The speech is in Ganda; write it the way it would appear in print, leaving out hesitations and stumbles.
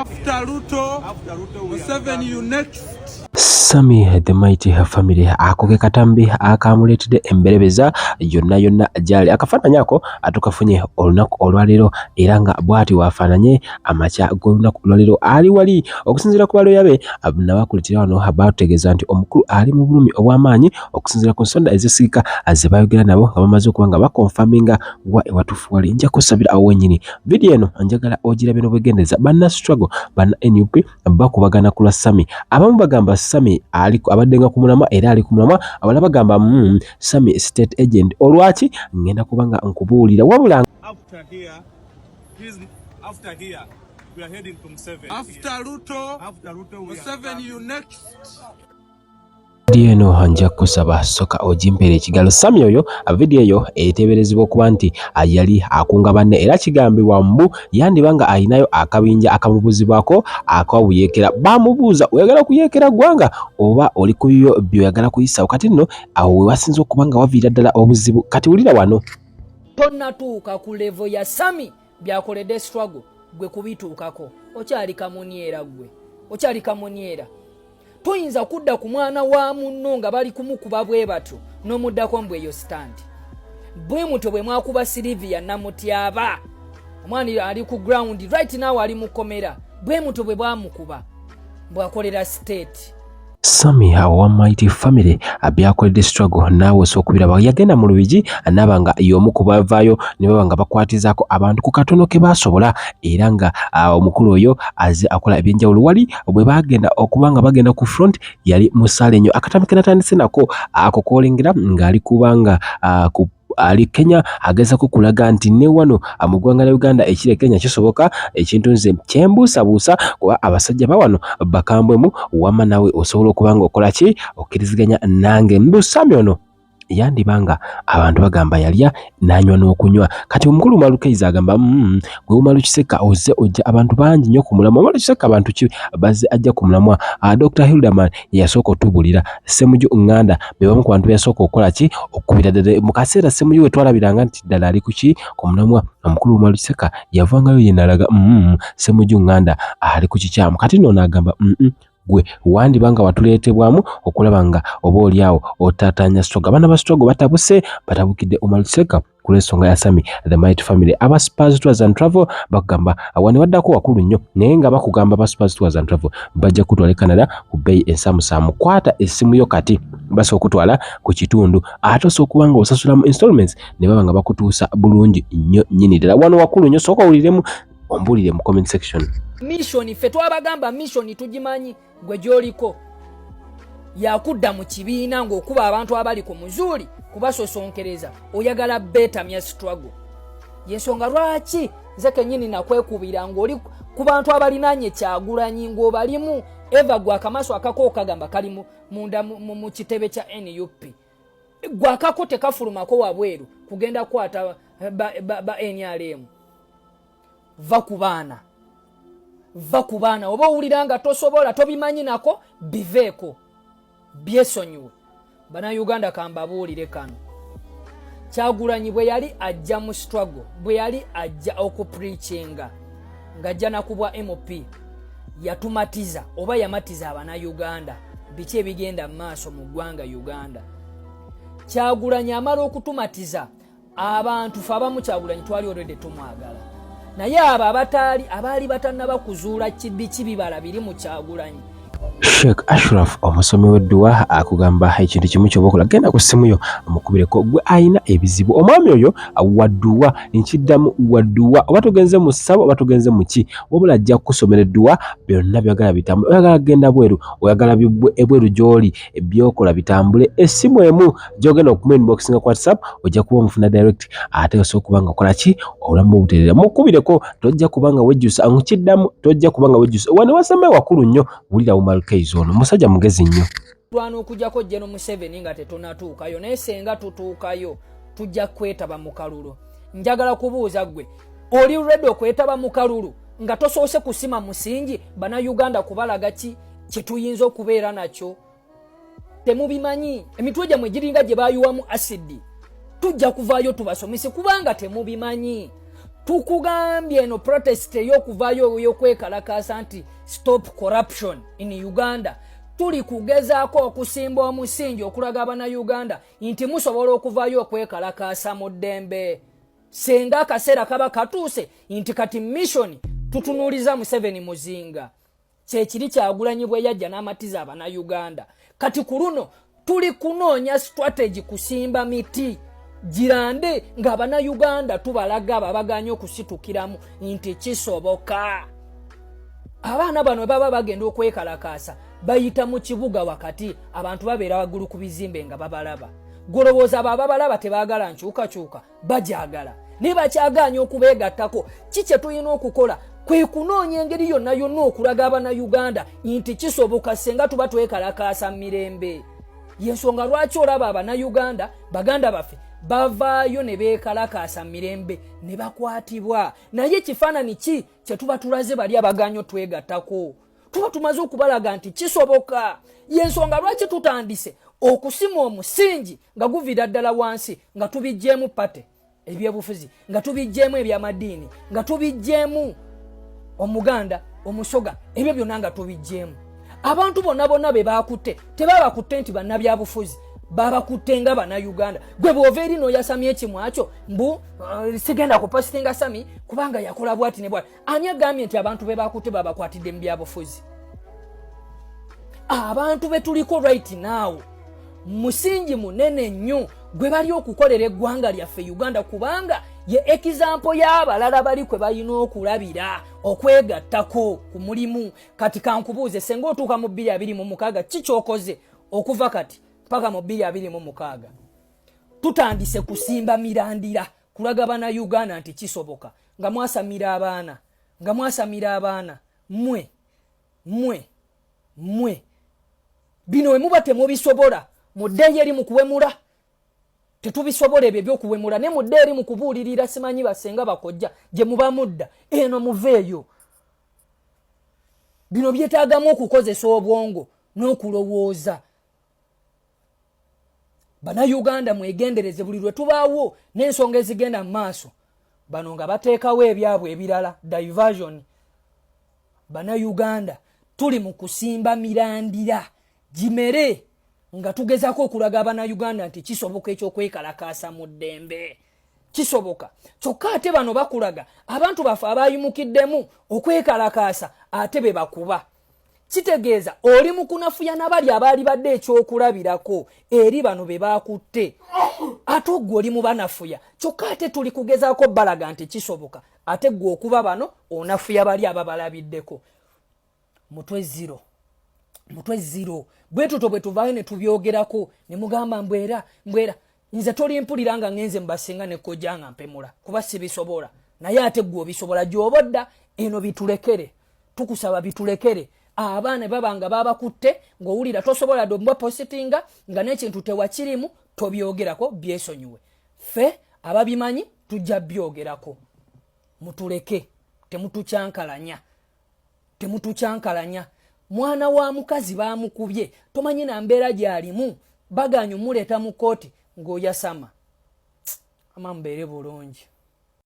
After Ruto, Museveni, you next. Sammy the Mighty family akoge katambi akamuletede emberebeza yonna jali akafananya ako atukafunye olunaku olwalero era nga bwati wafananye amacha golunaku olwalero ali wali okusinzira ku baloya be nabakulitira wano abategeza nti omukulu ali mu bulumi obw'amaanyi okusinzira ku nsonda ezisiika azibayogera nabo nga bamaze okuba nga bakonfaminga wa ewatufu wali nja kusabira awo wenyini video eno njagala ogirabe n'obwegendeza banna struggle banna NUP bakubagana ku lwa Sammy abamu bagamba Sammy aliku abaddenga ku mulamwa era ali ku mulamwa abala bagamba Sammy state agent olwaki ngenda kubanga nkubuulira wabula after here we are heading to Museveni. After Ruto, Museveni, you next. Dieno hanja kusaba soka ojimpere ekigalo Sammy oyo video eyo eteberezebwa okuba nti yali akunga banne era kigambibwa mbu yandibanga ayinayo akabinja akamubuzibwako akawuyekera bamubuuza oyagala kuyekera gwanga oba oli kuyo byoyagala kuyisa kati nno awo wasinze okubanga waviira ddala obuzibu kati ulira wano tonnatuuka ku level ya Sammy byakoledde struggle gwe kubituukako okyali kamuniera gwe okyali kamuniera tuyinza kudda ku mwana wa munno nga bali kumukuba bwe batyo n'omuddako mbweyo stand bwe muto bwe mwakuba Silivia namutyaba omwana ali ku ground right now ali mukomera bwe muto bwe bwamukuba bwakolera state Sammy wa Mighty family abyakoledde struggle nawe sokubira yagenda mu lubiji anabanga yomu kubavayo nibanga bakwatizaako abantu ku katono ke basobola era nga omukulu oyo aze akola ebyenjawulo wali bwe bagenda okubanga bagenda ku front yali musale nnyo akatamikira tandise nako akokolengera ngali kubanga ku ali Kenya ageza ko kulaga nti ne wano amugwanga la Uganda ekire Kenya kisoboka ekintu nze kyembuusabuusa kuba abasajja bawano bakambwemu wama nawe osobola okubanga okola ki okkiriziganya nange mbu Sammy ono yandibanga abantu bagamba yalya nanywa n'okunywa kati omukulu Malukeiza agamba gwe Malukiseka oze ojja abantu bangi nnyo ku mulamwa Malukiseka abantu ki bazze ajja ku mulamwa Dr. Hilderman yasooka otubulira Ssemujju Nganda be bamu ku bantu yasooka okola ki okubira ddala mu kaseera Ssemujju we twalabiranga nti ddala ali ku ki ku mulamwa omukulu Malukiseka yavangayo yenalaga Ssemujju Nganda ali ku kikyamu kati nno n'agamba gwe wandibanga watuleetebwamu okulabanga oba oliawo otatanya struggle abana ba struggle batabuse batabukidde Malukiseka ku lw'ensonga ya Sammy the Mighty family aba Spurs Tours and Travel bagamba wani waddako wakulu nnyo naye nga bakugamba ba Spurs Tours and Travel bajja kutwala Canada ku bbeeyi ensamusamu kwata essimu yo kati basobola okutwala ku kitundu ate osobola okubanga osasula mu installments ne baba nga bakutuusa bulungi nnyo nnyini ddala wano wakulu nnyo sooka owuliremu ombulire mu comment section. Mission fe twabagamba mission tugimanyi gwe joliko yakudda mu kibiina ng'okuba abantu abali ku muzuuli kubasosonkereza oyagala beta mya struggle yensonga lwaki nze kennyini nakwekubira ng'oli ku bantu abalinanye Kyagulanyi ng'obalimu eva gwa akamaso akako kagamba kali munda mu kitebe kya NUP gwa akako tekafulumako wabweru kugenda kwata ba NRM va ku baana oba owuliranga tosobola tobimanyi nako biveeko byesonyiwe bana Uganda kambabuulire kano Kyagulanyi bwe yali ajja mu struggle bwe yali ajja okupreachinga ng'ajja nakubwa MP yatumatiza oba yamatiza abana Uganda biki ebigenda mu maaso mu ggwanga Uganda Kyagulanyi amala okutumatiza abantu fe abamu Kyagulanyi twali already tumwagala naye abo abaali batannaba kuzuula biki bibala biri mu Kyagulanyi Sheikh Ashraf omusomi w'edduwa akugamba ekintu kimu kyobokola genda ku ssimu yo amukubireko gwe ayina ebizibu omwami oyo wadduwa nkiddamu wadduwa oba tugenze mu ssabo oba tugenze mu ki wabula ajja kukusomera edduwa byonna byagala bitambule oyagala genda bweru oyagala ebweru gy'oli ebyokola bitambule essimu emu gy'ogenda okuma inbox nga ku WhatsApp ojja kuba omufuna direct ate osobola okubanga okola ki obulamu obutereera mukubireko tojja kubanga wejjusa nkiddamu tojja kubanga wejjusa wane wasame wakulu nnyo wulira Malukeiza ono musajja mugezi nnyo twana okujjako General Museveni nga tetunatuukayo naye senga tutuukayo tujja kwetaba mu kalulu njagala kubuuza gwe oli ready okwetaba mu kalulu nga tosoose kusima musingi bana Uganda kubalaga ki kituyinza okubeera nakyo temubimanyi emitwe gyammwe giringa gye bayuwamu acid tujja kuvaayo tubasomese kubanga temubimanyi tukugambye eno protest ey'okuvaayo ey'okwekalakaasa nti stop corruption in Uganda tuli kugezaako okusimba omusingi okulaga Abannayuganda nti musobola okuvaayo okwekalakaasa mu ddembe senga akaseera kaba katuuse nti kati mission tutunuuliza Museveni muzinga kyekiri Kyagulanyi bwe yajja n'amatiza Abannayuganda kati ku luno tuli kunoonya strategy kusimba miti girande nga Abannayuganda tubalaga babaganya okusitukiramu nti kisoboka. Abaana bano baba bagenda okwekalakaasa bayita mu kibuga wakati abantu babeera waggulu ku bizimbe nga babalaba golowooza baba balaba tebaagala nkyukakyuka bajagala ne bakyaganya okubeegattako kikye tulina okukola kwe kunoonya engeri yonna yonna okulaga Abannayuganda nti kisoboka senga tuba twekalakaasa mirembe. Yensonga lwaki olaba Abannayuganda baganda baffe bavaayo ne beekalakaasa mirembe ne bakwatibwa naye kifaananyi ki kye tuba tulaze bali abaganyo twegattako tuba tumaze okubalaga nti kisoboka. Yensonga lwaki tutandise okusima omusingi nga guvira ddala wansi nga tubijjeemu pate ebyebufuzi nga tubijjeemu ebyamadiini nga tubijjeemu omuganda omusoga ebyo byonna nga tubijjeemu. Abantu bonna be bakutte tebabakutte nti bannabyabufuzi babakutte nga Bannayuganda. Gwe bw'ova eri n'oyasamya ekimwakyo mbu sigenda kupositinga Sami kubanga yakola bwati ne bwati. Ani agambye nti abantu be bakutte babakwatidde mu byabufuzi? Abantu be tuliko right now musingi munene nnyo gwe bali okukolera eggwanga lyaffe Uganda kubanga ye example y'abalala bali kwe balina okulabira okwegattako ku mulimu. Kati kankubuuze senga otuuka mu 2026 kikyokoze okuva kati paka mu 2026 tutandise kusimba mirandira kulaga Bannayuganda nti kisoboka nga mwasamira abaana mwe bino we muba temubisobola muddeeyo eri mu kuwemula tetubisobola ebyo ebyokuwemula ne mudde eri mu kubuulirira simanyi basenga bakojja gye muba mudda eno muveeyo. Bino byetaagamu okukozesa obwongo n'okulowooza. Bannayuganda mwegendereze buli lwe tubaawo n'ensonga ezigenda mu maaso bano nga bateekawo ebyabwe ebirala diversion. Bannayuganda tuli mu kusimba mirandira jimere nga tugezaako okulaga Abannayuganda nti kisoboka ekyokwekalakaasa mu ddembe kisoboka. Kyokka ate bano bakulaga abantu baffe abayimukiddemu okwekalakaasa ate be bakuba. Kitegeeza oli mu kunafuya n'abali abaali badde ekyokulabirako eri bano be bakutte ate gwe oli mu banafuya. Kyokka ate tuli kugezaako balaga nti kisoboka ate gwe okuba bano onafuya bali ababalabiddeko. Mutwe zero bwe tuto bwe tuvaayo ne tubyogerako ne mugamba mbwera nze tolimpulira nga ngenze mbasinga ne kojjanga mpemula kuba sibisobola naye ate gwe obisobola gy'obodda eno bitulekere tukusaba bitulekere. Abaana babanga babakutte ng'owulira tosobola dombwa positinga nga n'ekintu tewakirimu tobyogerako byesonyiwe. Ffe ababimanyi tujja byogerako. Mutuleke temutukyankalanya. Mwana wa mukazi baamukubye tomanyi na mbeera gy'alimu baganya muleeta mu kooti ng'oyasama. Ama mbeere bulungi.